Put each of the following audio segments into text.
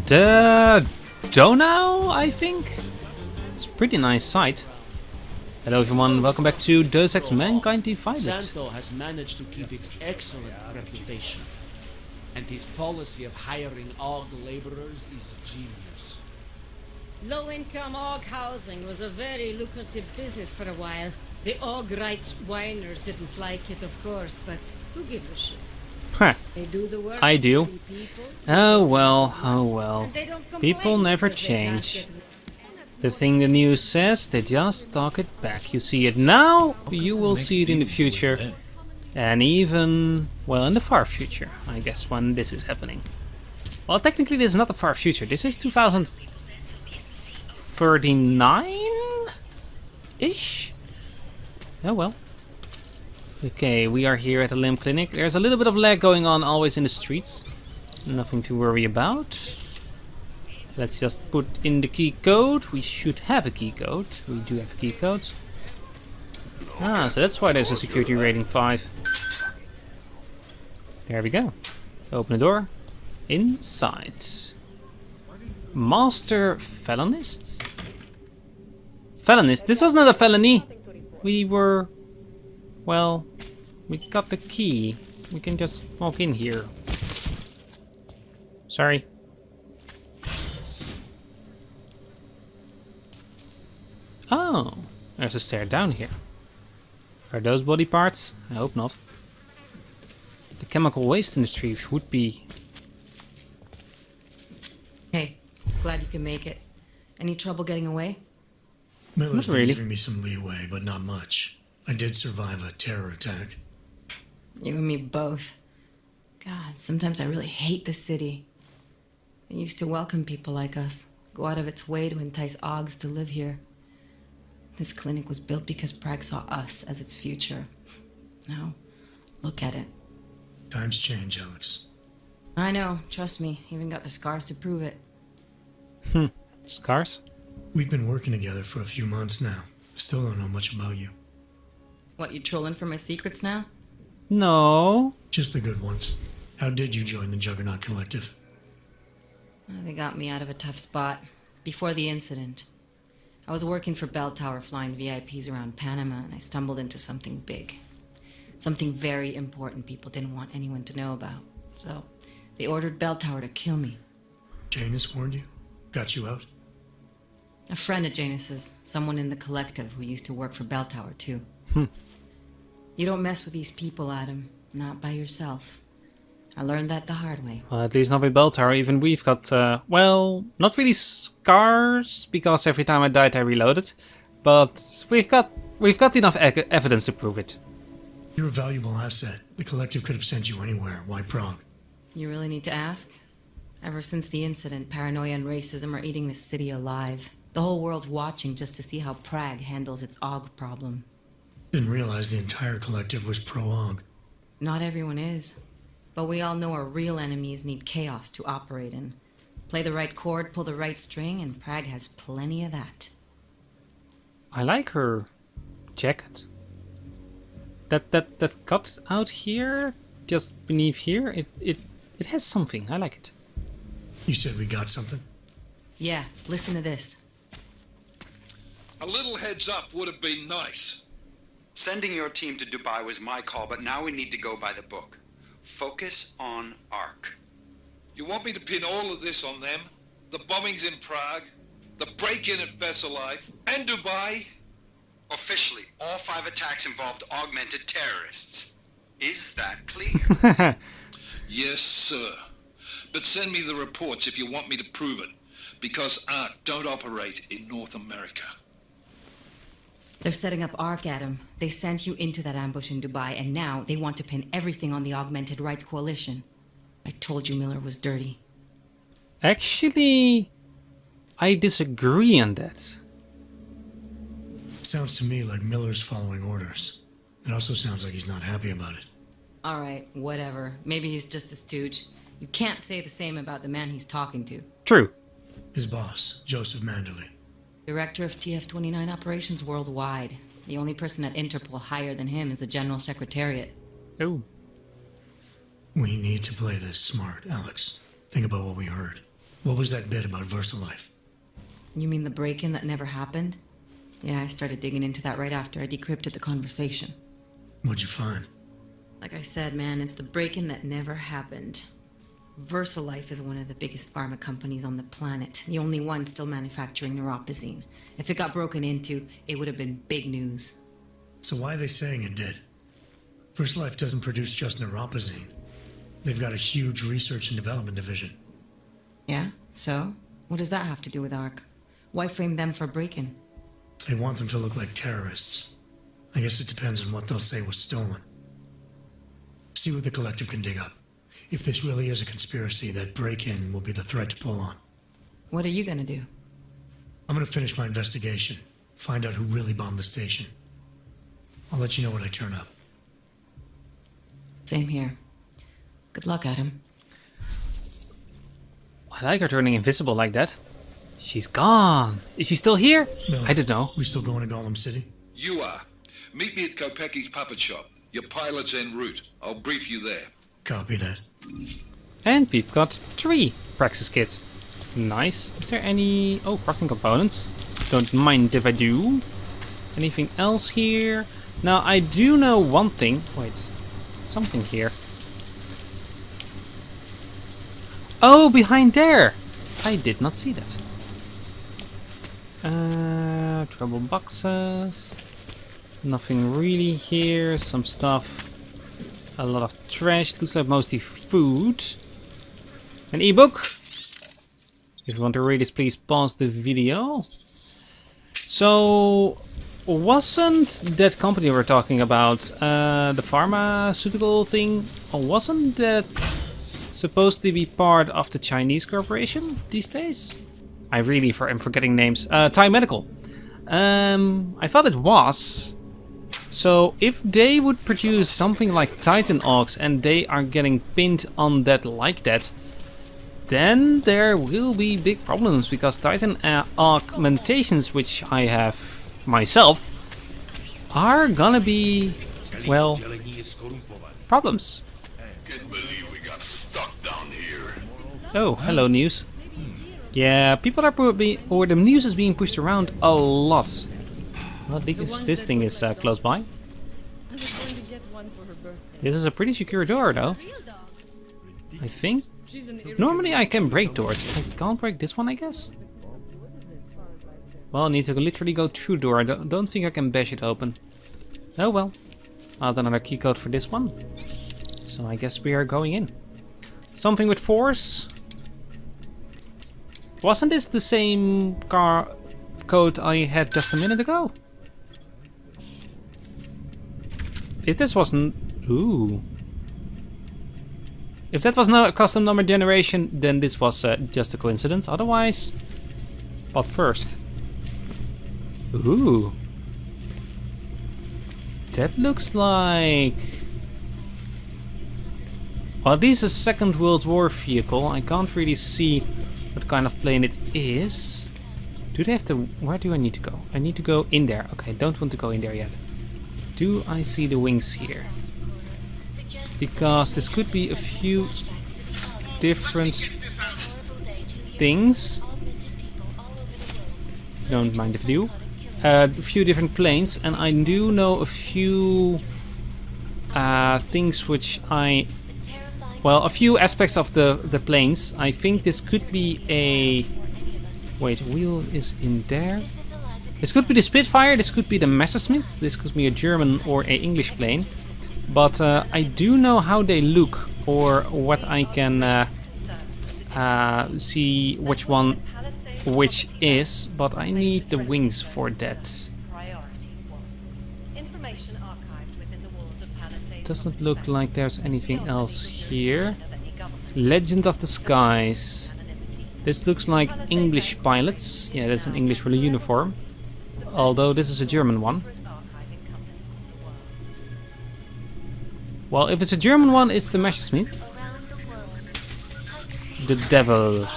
the Donau, I think? It's a pretty nice site. Hello everyone, welcome back to Deus Ex Mankind Divided. Santo has managed to keep its excellent reputation, and his policy of hiring AUG laborers is genius. Low-income AUG housing was a very lucrative business for a while. The AUG rights whiners didn't like it, of course, but who gives a shit? Huh. They do the work. I do. People, Oh well, oh well. and they don't complain People never because they can't change. get- The thing the news says, they just talk it back. You see it now, you will see it in the future. And even, well, in the far future, I guess, when this is happening. Well, technically this is not the far future. This is 2039-ish? Oh well. Okay, we are here at the limb clinic. There's a little bit of lag going on always in the streets. Nothing to worry about. Let's just put in the key code. We should have a key code. We do have a key code. Ah, so that's why there's a security rating 5. There we go. Open the door. Inside. Master felonist? Felonist? This was not a felony. We were... Well, we got the key. We can just walk in here. Sorry. Oh, there's a stair down here. Are those body parts? I hope not. The chemical waste industries would be... Hey, glad you can make it. Any trouble getting away? Miller's Not been really. giving me some leeway, but not much. I did survive a terror attack. You and me both. God, sometimes I really hate this city. It used to welcome people like us, go out of its way to entice AUGs to live here. This clinic was built because Prague saw us as its future. Now, look at it. Times change, Alex. I know, trust me, even got the scars to prove it. Scars? We've been working together for a few months now. Still don't know much about you. What, you trolling for my secrets now? No. Just the good ones. How did you join the Juggernaut Collective? They got me out of a tough spot. Before the incident, I was working for Bell Tower flying VIPs around Panama, and I stumbled into something big. Something very important people didn't want anyone to know about. So, they ordered Bell Tower to kill me. Janus warned you? Got you out? A friend of Janus's, someone in the collective who used to work for Bell Tower too. You don't mess with these people, Adam. Not by yourself. I learned that the hard way. Well, at least not with Bell Tower. Even we've got, well, not really scars, because every time I died I reloaded. But we've got enough evidence to prove it. You're a valuable asset. The Collective could have sent you anywhere. Why Prague? You really need to ask? Ever since the incident, paranoia and racism are eating this city alive. The whole world's watching just to see how Prague handles its AUG problem. Didn't realize the entire Collective was pro-AUG. Not everyone is. But we all know our real enemies need chaos to operate in. Play the right chord, pull the right string, and Prague has plenty of that. I like her jacket. That cut out here, just beneath here, it has something. I like it. You said we got something? Yeah, listen to this. A little heads up would have been nice. Sending your team to Dubai was my call, but now we need to go by the book. Focus on ARC. You want me to pin all of this on them? The bombings in Prague, the break-in at Vessel Life, and Dubai? Officially, all 5 attacks involved augmented terrorists. Is that clear? Yes, sir. But send me the reports if you want me to prove it, because ARC don't operate in North America. They're setting up ARC, Adam. They sent you into that ambush in Dubai, and now they want to pin everything on the Augmented Rights Coalition. I told you Miller was dirty. Actually, I disagree on that. Sounds to me like Miller's following orders. It also sounds like he's not happy about it. All right, whatever. Maybe he's just a stooge. You can't say the same about the man he's talking to. True. His boss, Joseph Manderley. Director of TF-29 operations worldwide. The only person at Interpol higher than him is the General Secretariat. Oh. We need to play this smart, Alex. Think about what we heard. What was that bit about VersaLife? You mean the break-in that never happened? Yeah, I started digging into that right after I decrypted the conversation. What'd you find? Like I said, man, it's the break-in that never happened. VersaLife is one of the biggest pharma companies on the planet. The only one still manufacturing neuropozyne. If it got broken into, it would have been big news. So why are they saying it did? VersaLife doesn't produce just neuropozyne. They've got a huge research and development division. Yeah? So? What does that have to do with ARC? Why frame them for break-in? They want them to look like terrorists. I guess it depends on what they'll say was stolen. See what the collective can dig up. If this really is a conspiracy, that break-in will be the thread to pull on. What are you gonna do? I'm gonna finish my investigation, find out who really bombed the station. I'll let you know when I turn up. Same here. Good luck, Adam. I like her turning invisible like that. She's gone. Is she still here? No. I don't know. We still going to Gollum City? You are. Meet me at Kopecki's puppet shop. Your pilot's en route. I'll brief you there. Copy that. And we've got 3 Praxis kits. Nice. Is there any... Oh, crafting components. Don't mind if I do. Anything else here? Now, I do know one thing. Wait. Something here. Oh, behind there! I did not see that. Trouble boxes. Nothing really here. Some stuff. A lot of trash. Looks like mostly food. An ebook. If you want to read this, please pause the video. So, wasn't that company we're talking about the pharmaceutical thing? Or wasn't that supposed to be part of the Chinese corporation these days? I really am forgetting names. Thai Medical. I thought it was. So if they would produce something like Titan Augs and they are getting pinned on that like that, then there will be big problems, because Titan augmentations, which I have myself, are gonna be, well, problems. Can't believe we got stuck down here. Oh, hello news. Yeah, people are or the news is being pushed around a lot. Well, this thing is close by. This is a pretty secure door, though. I think. Normally I can break doors. I can't break this one, I guess. Well, I need to literally go through the door. I don't think I can bash it open. Oh well. I'll have another key code for this one. So I guess we are going in. Something with force. Wasn't this the same car code I had just a minute ago? If this wasn't... Ooh. If that was not a custom number generation, then this was just a coincidence. Otherwise... But first... Ooh. That looks like... Well, this is a Second World War vehicle. I can't really see what kind of plane it is. Do they have to... Where do I need to go? I need to go in there. Okay, I don't want to go in there yet. Do I see the wings here? Because this could be a few different things. Don't mind if I do. A few different planes, and I do know a few things which I... Well, a few aspects of the planes. I think this could be a... Wait, wheel is in there. This could be the Spitfire, this could be the Messerschmitt, this could be a German or a English plane. But I do know how they look, or what I can see which one which is, but I need the wings for that. Doesn't look like there's anything else here. Legend of the Skies. This looks like English pilots. Yeah, that's an English uniform. Although this is a German one. Well, if it's a German one, it's the Messerschmitt. The Devil.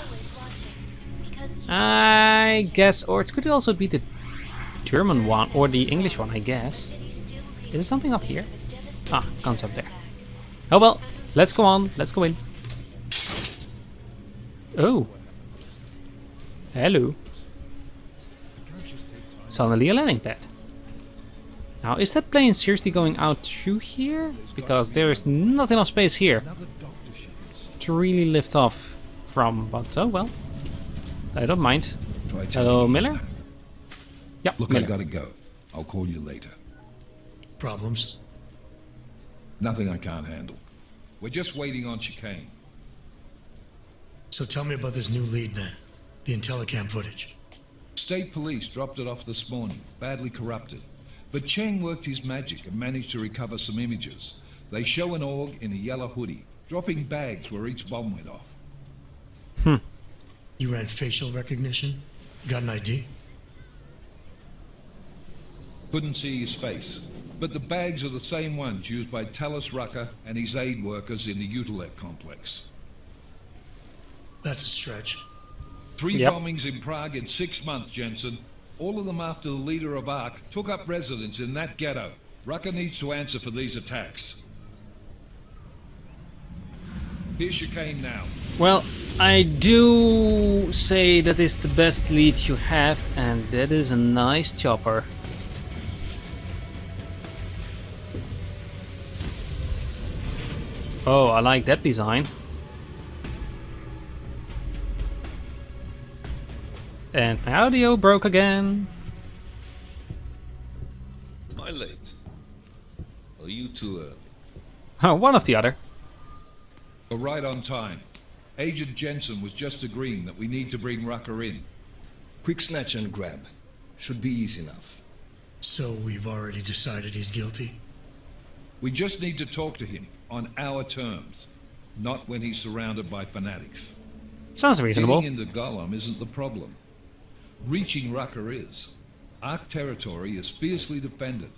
I guess, or it could also be the German one, or the English one, I guess. Is there something up here? Ah, guns up there. Oh well, let's go on, let's go in. Oh, Hello. Suddenly a landing pad. Now, is that plane seriously going out through here? Because there is not enough space here to really lift off from, but oh well. I don't mind. Hello, Miller? Yep, Look, Miller. I gotta go. I'll call you later. Problems? Nothing I can't handle. We're just waiting on chicane. So tell me about this new lead then. The Intellicam footage. State police dropped it off this morning, badly corrupted. But Cheng worked his magic and managed to recover some images. They show an org in a yellow hoodie, dropping bags where each bomb went off. You ran facial recognition? Got an ID? Couldn't see his face. But the bags are the same ones used by Talus Rucker and his aid workers in the Utilec complex. That's a stretch. 3 Yep. bombings in Prague in 6 months, Jensen. All of them after the leader of ARC took up residence in that ghetto. Rucker needs to answer for these attacks. Here's chicane now. Well, I do say that is the best lead you have, and that is a nice chopper. Oh, I like that design. And my audio broke again. Am I late? Or are you too early? One of the other. We're right on time. Agent Jensen was just agreeing that we need to bring Rucker in. Quick snatch and grab. Should be easy enough. So we've already decided he's guilty? We just need to talk to him on our terms, not when he's surrounded by fanatics. Sounds reasonable. Getting into Gollum isn't the problem. Reaching Rucker is. Ark territory is fiercely defended.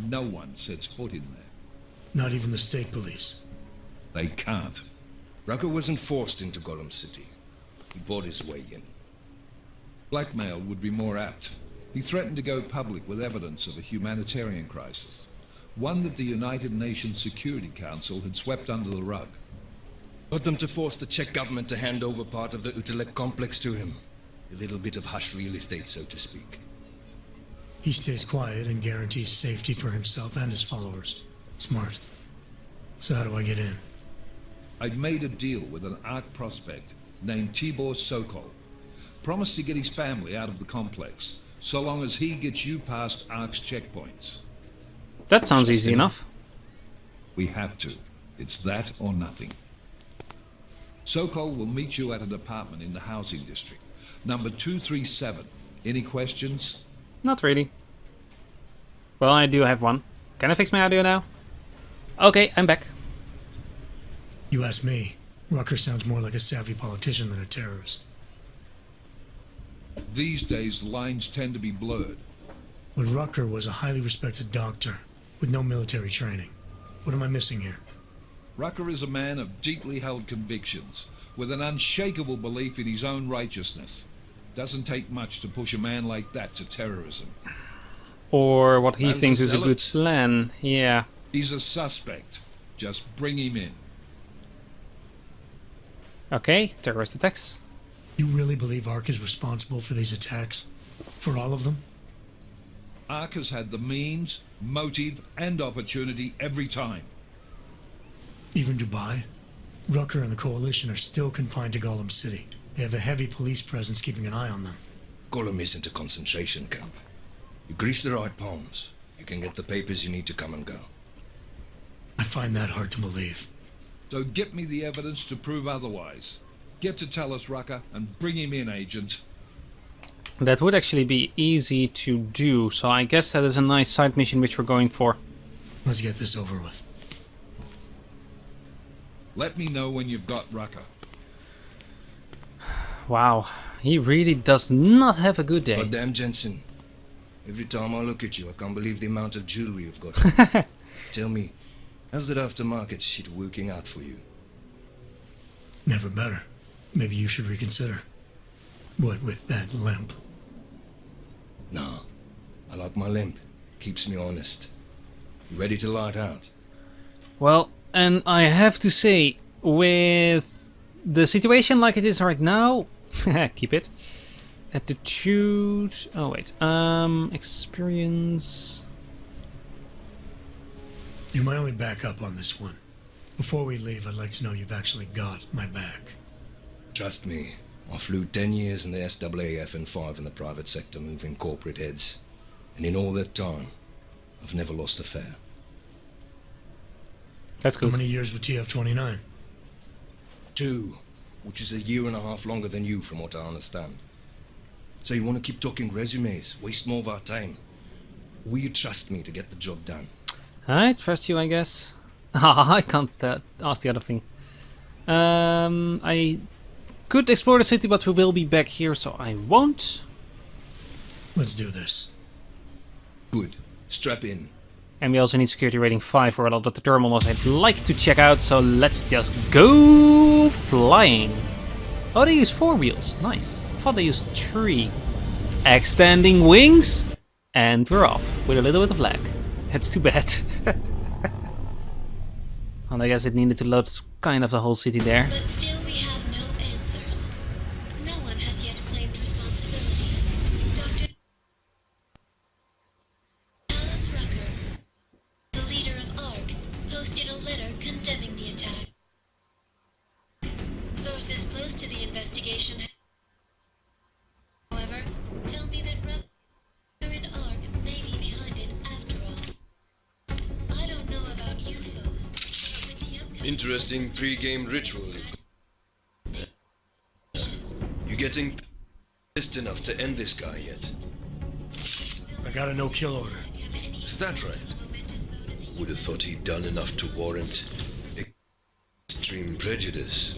No one sets foot in there. Not even the state police. They can't. Rucker wasn't forced into Gollum City. He bought his way in. Blackmail would be more apt. He threatened to go public with evidence of a humanitarian crisis, one that the United Nations Security Council had swept under the rug. Got them to force the Czech government to hand over part of the Utilec complex to him. A little bit of hush real estate, so to speak. He stays quiet and guarantees safety for himself and his followers. Smart. So how do I get in? I'd made a deal with an Ark prospect named Tibor Sokol. Promised to get his family out of the complex, so long as he gets you past Ark's checkpoints. That sounds easy enough. We have to. It's that or nothing. Sokol will meet you at an apartment in the housing district. Number 237. Any questions? Not really. Well, I do have one. Can I fix my audio now? Okay, I'm back. You ask me. Rucker sounds more like a savvy politician than a terrorist. These days, lines tend to be blurred. But Rucker was a highly respected doctor with no military training. What am I missing here? Rucker is a man of deeply held convictions, with an unshakable belief in his own righteousness. Doesn't take much to push a man like that to terrorism. Or what he Man's thinks a is a good zealot. plan. Yeah. He's a suspect. Just bring him in. Okay, terrorist attacks. You really believe Ark is responsible for these attacks? For all of them? Ark has had the means, motive, and opportunity every time. Even Dubai? Rucker and the Coalition are still confined to Gollum City. They have a heavy police presence keeping an eye on them. Gollum isn't a concentration camp. You grease the right palms, you can get the papers you need to come and go. I find that hard to believe. So get me the evidence to prove otherwise. Get to Talus Rucker and bring him in, Agent. That would actually be easy to do, so I guess that is a nice side mission which we're going for. Let's get this over with. Let me know when you've got Rucker. Wow, he really does not have a good day. God damn, Jensen. Every time I look at you, I can't believe the amount of jewelry you've got. Tell me, how's that aftermarket shit working out for you? Never better. Maybe you should reconsider. What with that limp? No, I like my limp. Keeps me honest. You ready to light out? Well, and I have to say, with the situation like it is right now, keep it. Attitude. Oh wait. Experience. You're my only backup on this one. Before we leave, I'd like to know you've actually got my back. Trust me, I flew 10 years in the SAAF and 5 in the private sector moving corporate heads. And in all that time, I've never lost a fare. That's How good. many years with TF-29? 2, which is a year and a half longer than you from what I understand. So you want to keep talking resumes, waste more of our time? Or will you trust me to get the job done? I trust you, I guess. I can't ask the other thing. I could explore the city, but we will be back here, so I won't. Let's do this. Good. Strap in. And we also need security rating 5 for a lot of the terminals I'd like to check out, so let's just go flying. Oh, they use 4 wheels. Nice. I thought they used 3. Extending wings, and we're off with a little bit of lag. That's too bad. And I guess it needed to load kind of the whole city there. But still we have no answers. No one has yet claimed responsibility. Dr. Alice Rucker, the leader of ARC, posted a letter condemning the attack. Sources close to the investigation, however, tell me that Rucker and ARC may be behind it after all. I don't know about you folks, but with the upcoming... Interesting pre-game ritual. You getting pissed enough to end this guy yet? I got a no-kill order. Is that right? Would have thought he'd done enough to warrant extreme prejudice.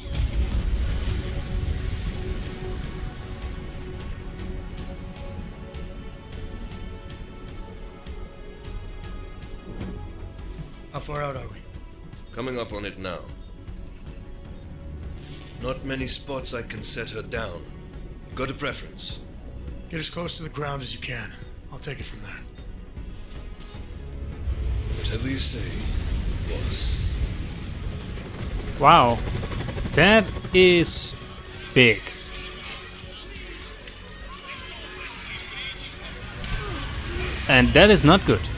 How far out are we? Coming up on it now. Not many spots I can set her down. You got a preference? Get as close to the ground as you can. I'll take it from there. Whatever you say, boss. Wow. That is big. And that is not good.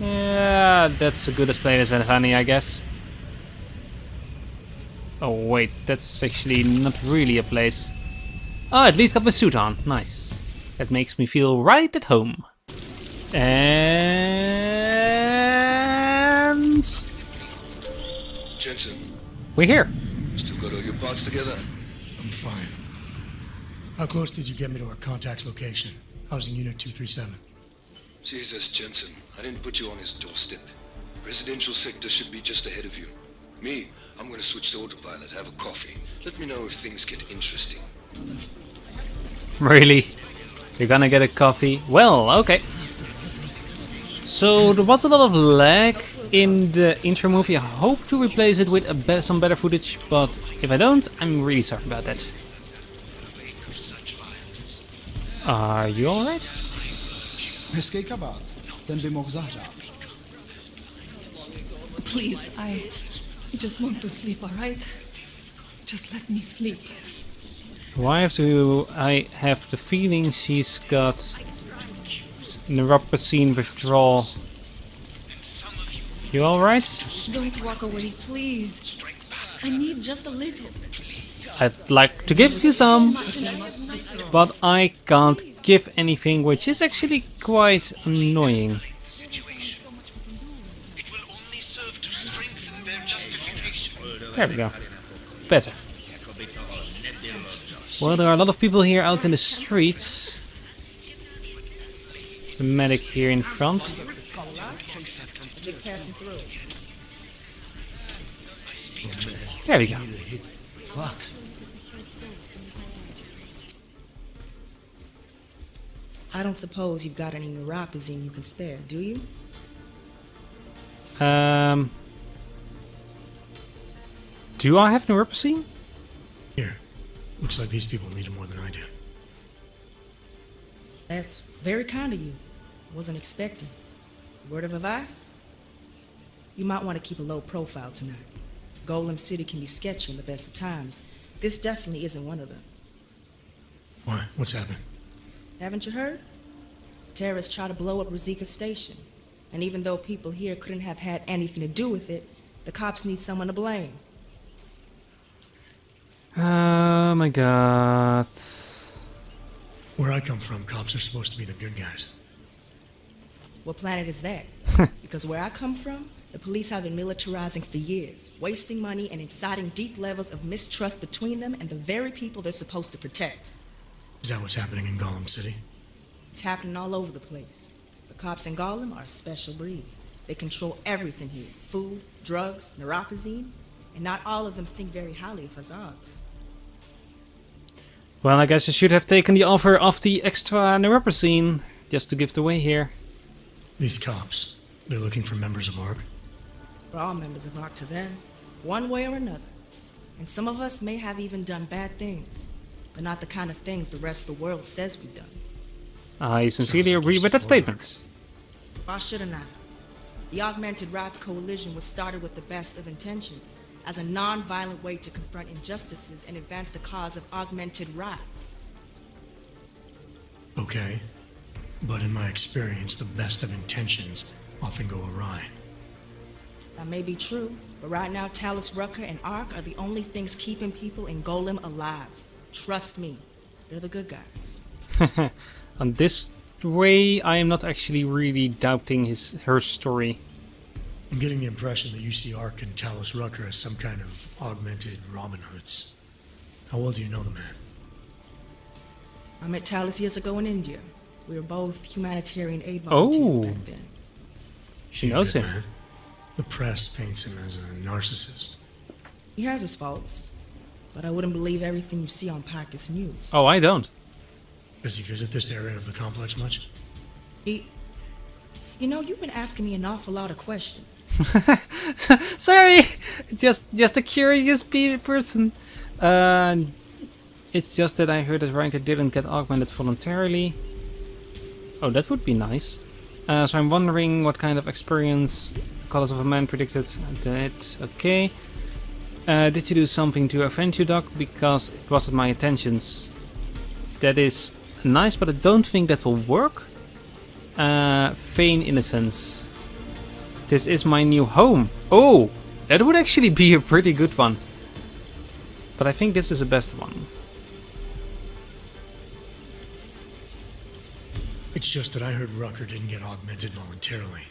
Yeah, that's a good as plain as any, I guess. Oh wait, that's actually not really a place. Oh, at least got my suit on. Nice. That makes me feel right at home. And... Jensen, we're here. still got all your parts together? I'm fine. How close did you get me to our contact's location? I was in Unit 237. Jesus, Jensen, I didn't put you on his doorstep. Residential sector should be just ahead of you. Me, I'm gonna switch to autopilot, have a coffee. Let me know if things get interesting. Really? You're gonna get a coffee? Well, okay. So there was a lot of lag in the intro movie. I hope to replace it with some better footage, but if I don't, I'm really sorry about that. Are you alright? Please, I just want to sleep, alright? Just let me sleep. Why do I have the feeling she's got neuropathy withdrawal? You alright? Don't walk away, please. I need just a little. I'd like to give you some, but I can't give anything, which is actually quite annoying. There we go. Better. Well, there are a lot of people here out in the streets. There's a medic here in front. Just passing through. There we go. Fuck. I don't suppose you've got any neuropathy you can spare, do you? Do I have neuropathy? Here. Looks like these people need it more than I do. That's very kind of you. Wasn't expecting. Word of advice? You might want to keep a low profile tonight. Golem City can be sketchy in the best of times. This definitely isn't one of them. Why? What's happened? Haven't you heard? Terrorists try to blow up Rosika Station. And even though people here couldn't have had anything to do with it, the cops need someone to blame. Oh my god. Where I come from, cops are supposed to be the good guys. What planet is that? Because where I come from, the police have been militarizing for years, wasting money and inciting deep levels of mistrust between them and the very people they're supposed to protect. Is that what's happening in Golem City? It's happening all over the place. The cops in Gollum are a special breed. They control everything here. Food, drugs, neuropazine, and not all of them think very highly of us Ogs. Well, I guess I should have taken the offer of the extra neuroprazine just to give it away here. These cops, they're looking for members of ARC? We're all members of ARC to them, one way or another. And some of us may have even done bad things, but not the kind of things the rest of the world says we've done. I sincerely agree with that statement. Why should I not? The Augmented Rights Coalition was started with the best of intentions, as a non-violent way to confront injustices and advance the cause of augmented rights. Okay. But in my experience, the best of intentions often go awry. That may be true, but right now Talus Rucker and ARC are the only things keeping people in Golem alive. Trust me, they're the good guys. On this way, I am not actually really doubting her story. I'm getting the impression that you see ARC and Talus Rucker as some kind of augmented Robin Hoods. How well do you know the man? I met Talus years ago in India. We were both humanitarian aid volunteers back then. She knows him. Man. The press paints him as a narcissist. He has his faults, but I wouldn't believe everything you see on Pactus News. Oh, I don't. Does he visit this area of the complex much? You know, you've been asking me an awful lot of questions. Sorry! Just a curious person. It's just that I heard that Ranker didn't get augmented voluntarily. Oh, that would be nice. So I'm wondering what kind of experience Colors of a Man predicted. That, okay. Did you do something to offend you, Doc? Because it wasn't my intentions. That is nice, but I don't think that will work. Feign innocence. This is my new home. Oh, that would actually be a pretty good one. But I think this is the best one. It's just that I heard Rucker didn't get augmented voluntarily.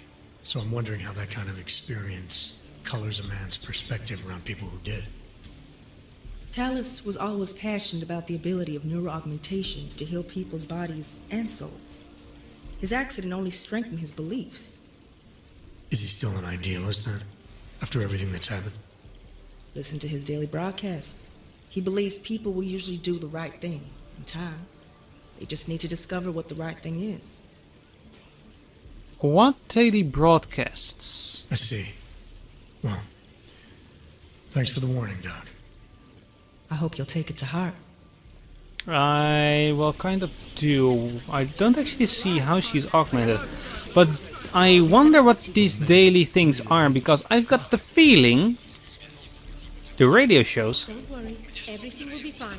So I'm wondering how that kind of experience colors a man's perspective around people who did. Talus was always passionate about the ability of neuroaugmentations to heal people's bodies and souls. His accident only strengthened his beliefs. Is he still an idealist then? After everything that's happened? Listen to his daily broadcasts. He believes people will usually do the right thing in time. They just need to discover what the right thing is. What daily broadcasts? I see. Well, thanks for the warning, Doc. I hope you'll take it to heart. I will kind of do. I don't actually see how she's augmented. But I wonder what these daily things are, because I've got the feeling the radio shows, Don't worry, everything will be fine.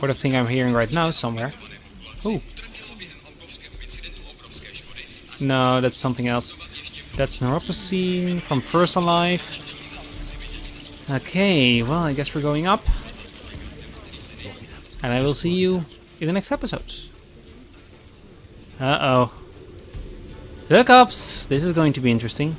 or the thing I'm hearing right now somewhere. Oh. No, that's something else. That's neuropazine from First Alive. Okay, well, I guess we're going up. And I will see you in the next episode. Uh-oh. The cops! This is going to be interesting.